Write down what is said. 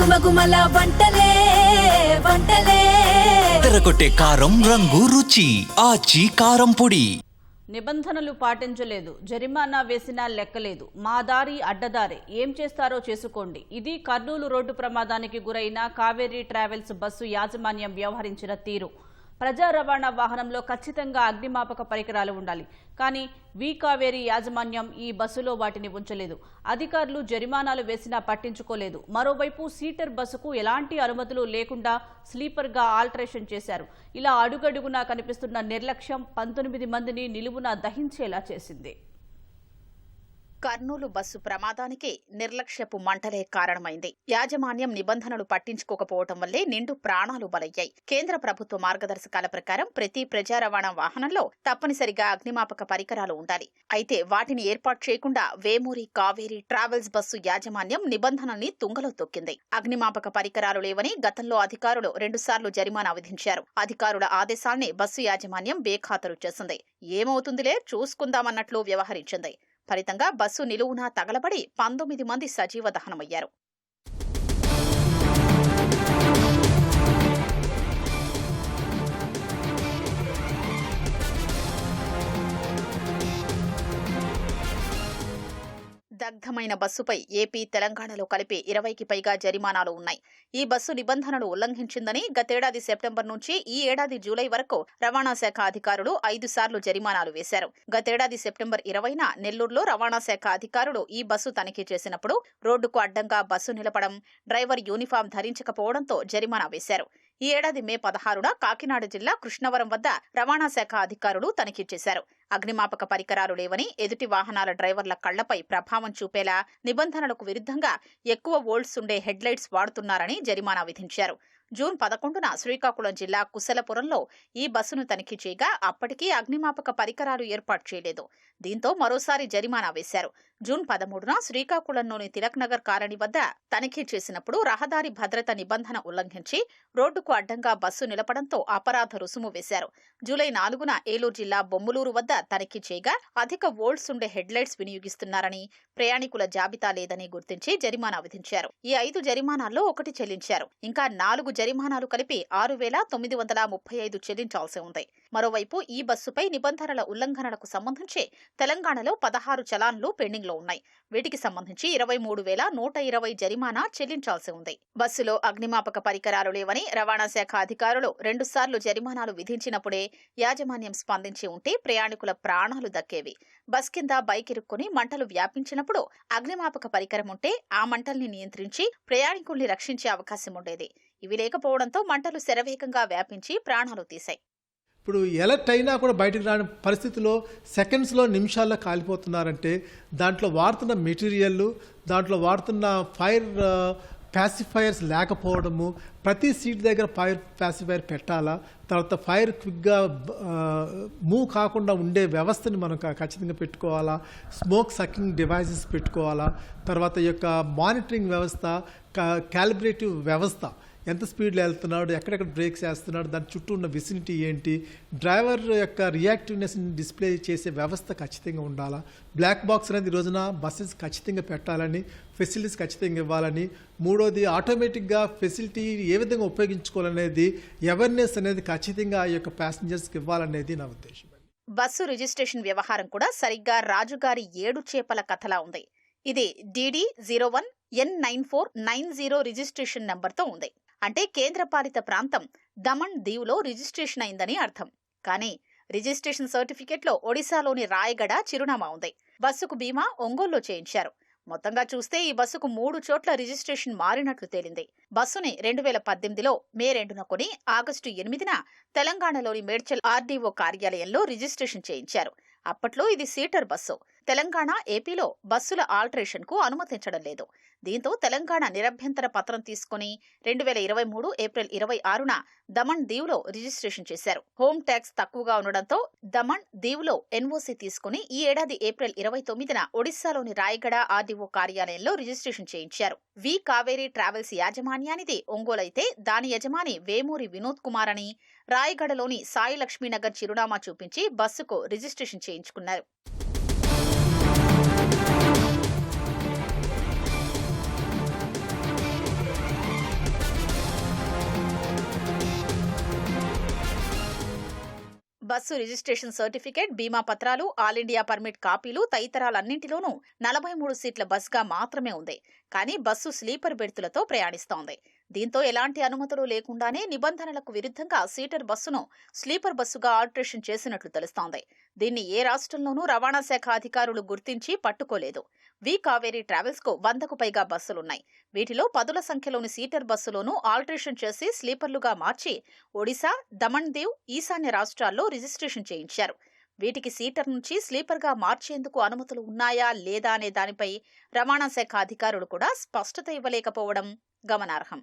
గుమగుమల వంటలే వంటలే తెరకొట్టే కారం రంగు రుచి ఆచి కారం పొడి. నిబంధనలు పాటించలేదు, జరిమానా వేసినా లెక్కలేదు, మా దారి అడ్డదారే, ఏం చేస్తారో చేసుకోండి. ఇది కర్నూలు రోడ్డు ప్రమాదానికి గురైన కావేరీ ట్రావెల్స్ బస్సు యాజమాన్యం వ్యవహరించిన తీరు. ప్రజా రవాణా వాహనంలో ఖచ్చితంగా అగ్నిమాపక పరికరాలు ఉండాలి. కానీ కావేరీ యాజమాన్యం ఈ బస్సులో వాటిని ఉంచలేదు. అధికారులు జరిమానాలు వేసినా పట్టించుకోలేదు. మరోవైపు సీటర్ బస్సుకు ఎలాంటి అనుమతులు లేకుండా స్లీపర్గా ఆల్టరేషన్ చేశారు. ఇలా అడుగడుగునా కనిపిస్తున్న నిర్లక్ష్యం 19 మందిని నిలువున దహించేలా చేసింది. కర్నూలు బస్సు ప్రమాదానికి నిర్లక్ష్యపు మంటలే కారణమైంది. యాజమాన్యం నిబంధనలు పట్టించుకోకపోవటం వల్లే నిండు ప్రాణాలు బలయ్యాయి. కేంద్ర ప్రభుత్వ మార్గదర్శకాల ప్రకారం ప్రతి ప్రజా రవాణా వాహనంలో తప్పనిసరిగా అగ్నిమాపక పరికరాలు ఉండాలి. అయితే వాటిని ఏర్పాటు చేయకుండా వేమూరి కావేరీ ట్రావెల్స్ బస్సు యాజమాన్యం నిబంధనల్ని తుంగలో తొక్కింది. అగ్నిమాపక పరికరాలు లేవని గతంలో అధికారులు 2 సార్లు జరిమానా విధించారు. అధికారుల ఆదేశాల్ని బస్సు యాజమాన్యం బేఖాతరు చేసింది. ఏమవుతుందిలే చూసుకుందామన్నట్లు వ్యవహరించింది. ఫలితంగా బస్సు నిలువునా తగలబడి 19 మంది సజీవ దహనమయ్యారు. దగ్ధమైన బస్సుపై ఏపీ, తెలంగాణలో కలిపి 20కి పైగా జరిమానాలు ఉన్నాయి. ఈ బస్సు నిబంధనలు ఉల్లంఘించిందని గతేడాది సెప్టెంబర్ నుంచి ఈ ఏడాది జూలై వరకు రవాణా శాఖ అధికారులు 5 సార్లు జరిమానాలు వేశారు. గతేడాది సెప్టెంబర్ 20న నెల్లూరులో రవాణా శాఖ అధికారులు ఈ బస్సు తనిఖీ చేసినప్పుడు రోడ్డుకు అడ్డంగా బస్సు నిలపడం, డ్రైవర్ యూనిఫామ్ ధరించకపోవడంతో జరిమానా వేశారు. ఈ ఏడాది మే 16న కాకినాడ జిల్లా కృష్ణవరం వద్ద రవాణా శాఖ అధికారులు తనిఖీ చేశారు. అగ్నిమాపక పరికరాలు లేవని, ఎదుటి వాహనాల డ్రైవర్ల కళ్లపై ప్రభావం చూపేలా నిబంధనలకు విరుద్ధంగా ఎక్కువ వోల్ట్స్ ఉండే హెడ్లైట్స్ వాడుతున్నారని జరిమానా విధించారు. జూన్ 11న శ్రీకాకుళం జిల్లా కుశలపురంలో ఈ బస్సును తనిఖీ చేయగా అప్పటికీ అగ్నిమాపక పరికరాలు ఏర్పాటు చేయలేదు. దీంతో మరోసారి జరిమానా వేశారు. జూన్ 13న శ్రీకాకుళంలోని తిలక్ నగర్ కాలనీ వద్ద తనిఖీ చేసినప్పుడు రహదారి భద్రత నిబంధన ఉల్లంఘించి రోడ్డుకు అడ్డంగా బస్సు నిలపడంతో అపరాధ రుసుము వేశారు. జూలై 4న ఏలూరు జిల్లా బొమ్మలూరు వద్ద తనిఖీ చేయగా అధిక వోల్ట్స్ ఉండే హెడ్లైట్స్ వినియోగిస్తున్నారని, ప్రయాణికుల జాబితా లేదని గుర్తించి జరిమానా విధించారు. ఈ 5 జరిమానాల్లో 1 చెల్లించారు. ఇంకా 4 జరిమానాలు కలిపి 6,935 చెల్లించాల్సి ఉంది. మరోవైపు ఈ బస్సుపై నిబంధనల ఉల్లంఘనలకు సంబంధించి తెలంగాణలో 16 చలాన్లు పెండింగ్లో ఉన్నాయి. వీటికి సంబంధించి 23,120 జరిమానా చెల్లించాల్సి ఉంది. బస్సులో అగ్నిమాపక పరికరాలు లేవని రవాణా శాఖ అధికారులు 2 సార్లు జరిమానాలు విధించినప్పుడే యాజమాన్యం స్పందించి ఉంటే ప్రయాణికుల ప్రాణాలు దక్కేవి. బస్ కింద బైక్ ఇరుక్కుని మంటలు వ్యాపించినప్పుడు అగ్నిమాపక పరికరం ఉంటే ఆ మంటల్ని నియంత్రించి ప్రయాణికుల్ని రక్షించే అవకాశం ఉండేది. ఇవి లేకపోవడంతో మంటలు శరవేగంగా వ్యాపించి ప్రాణాలు తీశాయి. ఇప్పుడు ఎలర్ట్ అయినా కూడా బయటకు రాని పరిస్థితిలో సెకండ్స్లో, నిమిషాల్లో కాలిపోతున్నారంటే దాంట్లో వాడుతున్న మెటీరియల్, దాంట్లో వాడుతున్న ఫైర్ ప్యాసిఫైయర్స్ లేకపోవడము, ప్రతి సీట్ దగ్గర ఫైర్ ప్యాసిఫైయర్ పెట్టాలా, తర్వాత ఫైర్ క్విక్గా మూవ్ కాకుండా ఉండే వ్యవస్థని మనం ఖచ్చితంగా పెట్టుకోవాలా, స్మోక్ సకింగ్ డివైజెస్ పెట్టుకోవాలా, తర్వాత ఈ యొక్క మానిటరింగ్ వ్యవస్థ, క్యాలిబ్రేటివ్ వ్యవస్థ, ఎంత స్పీడ్లో వెళ్తున్నాడు, ఎక్కడెక్కడ బ్రేక్స్ వేస్తున్నాడు, దాని చుట్టూ ఉన్న విసినిటీ ఏంటి, డ్రైవర్ యొక్క రియాక్టివ్నెస్ని డిస్ప్లే చేసే వ్యవస్థ ఖచ్చితంగా ఉండాలా, బ్లాక్ బాక్స్ అనేది ఈ రోజున బస్సెస్ ఖచ్చితంగా పెట్టాలని, ఫెసిలిటీస్ ఖచ్చితంగా ఇవ్వాలని, మూడోది ఆటోమేటిక్గా ఫెసిలిటీ ఏ విధంగా ఉపయోగించుకోవాలనేది అవేర్నెస్ అనేది ఖచ్చితంగా ఆ యొక్క ప్యాసింజర్స్కి ఇవ్వాలనేది నా ఉద్దేశం. బస్సు రిజిస్ట్రేషన్ వ్యవహారం కూడా సరిగ్గా రాజుగారి 7 చేపల కథలా ఉంది. ఇది DD01N9490 రిజిస్ట్రేషన్ నెంబర్తో ఉంది. అంటే కేంద్రపాలిత ప్రాంతం దమన్ దీవ్లో రిజిస్ట్రేషన్ అయిందని అర్థం. కానీ రిజిస్ట్రేషన్ సర్టిఫికెట్లో ఒడిశాలోని రాయగడ చిరునామా ఉంది. బస్సుకు బీమా ఒంగోలులో చేయించారు. మొత్తంగా చూస్తే ఈ బస్సుకు 3 చోట్ల రిజిస్ట్రేషన్ మారినట్లు తేలింది. బస్సుని 2018లో మే 2న కొని ఆగస్టు 8న తెలంగాణలోని మేడ్చల్ ఆర్డీఓ కార్యాలయంలో రిజిస్ట్రేషన్ చేయించారు. అప్పట్లో ఇది సీటర్ బస్సు. తెలంగాణ, ఏపీలో బస్సుల ఆల్టరేషన్ కు అనుమతించడం లేదు. దీంతో తెలంగాణ నిరభ్యంతర పత్రం తీసుకుని 2023 ఏప్రిల్ 26న దమన్ దీవ్లో రిజిస్ట్రేషన్ చేశారు. హోమ్ ట్యాక్స్ తక్కువగా ఉండడంతో దమన్ దీవ్లో ఎన్ఓసీ తీసుకుని ఈ ఏడాది ఏప్రిల్ 29న ఒడిశాలోని రాయగడ ఆర్డీఓ కార్యాలయంలో రిజిస్ట్రేషన్ చేయించారు. కావేరీ ట్రావెల్స్ యాజమాన్యానిది ఒంగోలు అయితే దాని యజమాని వేమూరి వినోద్ కుమార్ అని రాయగడలోని సాయి లక్ష్మీనగర్ చిరునామా చూపించి బస్సుకు రిజిస్ట్రేషన్ చేయించుకున్నారు. బస్సు రిజిస్ట్రేషన్ సర్టిఫికేట్, బీమా పత్రాలు, ఆల్ ఇండియా పర్మిట్ కాపీలు తదితరాలన్నింటిలోనూ 43 సీట్ల బస్గా మాత్రమే ఉంది. కానీ బస్సు స్లీపర్ బెర్తులతో ప్రయాణిస్తోంది. దీంతో ఎలాంటి అనుమతులు లేకుండానే నిబంధనలకు విరుద్ధంగా సీటర్ బస్సును స్లీపర్ బస్సుగా ఆల్టరేషన్ చేసినట్లు తెలుస్తోంది. దీన్ని ఏ రాష్ట్రంలోనూ రవాణా శాఖ అధికారులు గుర్తించి పట్టుకోలేదు. వి కావేరీ ట్రావెల్స్ కు 100కు పైగా బస్సులున్నాయి. వీటిలో పదుల సంఖ్యలోని సీటర్ బస్సులోనూ ఆల్టరేషన్ చేసి స్లీపర్లుగా మార్చి ఒడిశా, దమన్ దీవ్, ఈశాన్య రాష్ట్రాల్లో రిజిస్ట్రేషన్ చేయించారు. వీటికి సీటర్ నుంచి స్లీపర్గా మార్చేందుకు అనుమతులు ఉన్నాయా లేదా అనే దానిపై రవాణా శాఖ అధికారులు కూడా స్పష్టత ఇవ్వలేకపోవడం గమనార్హం.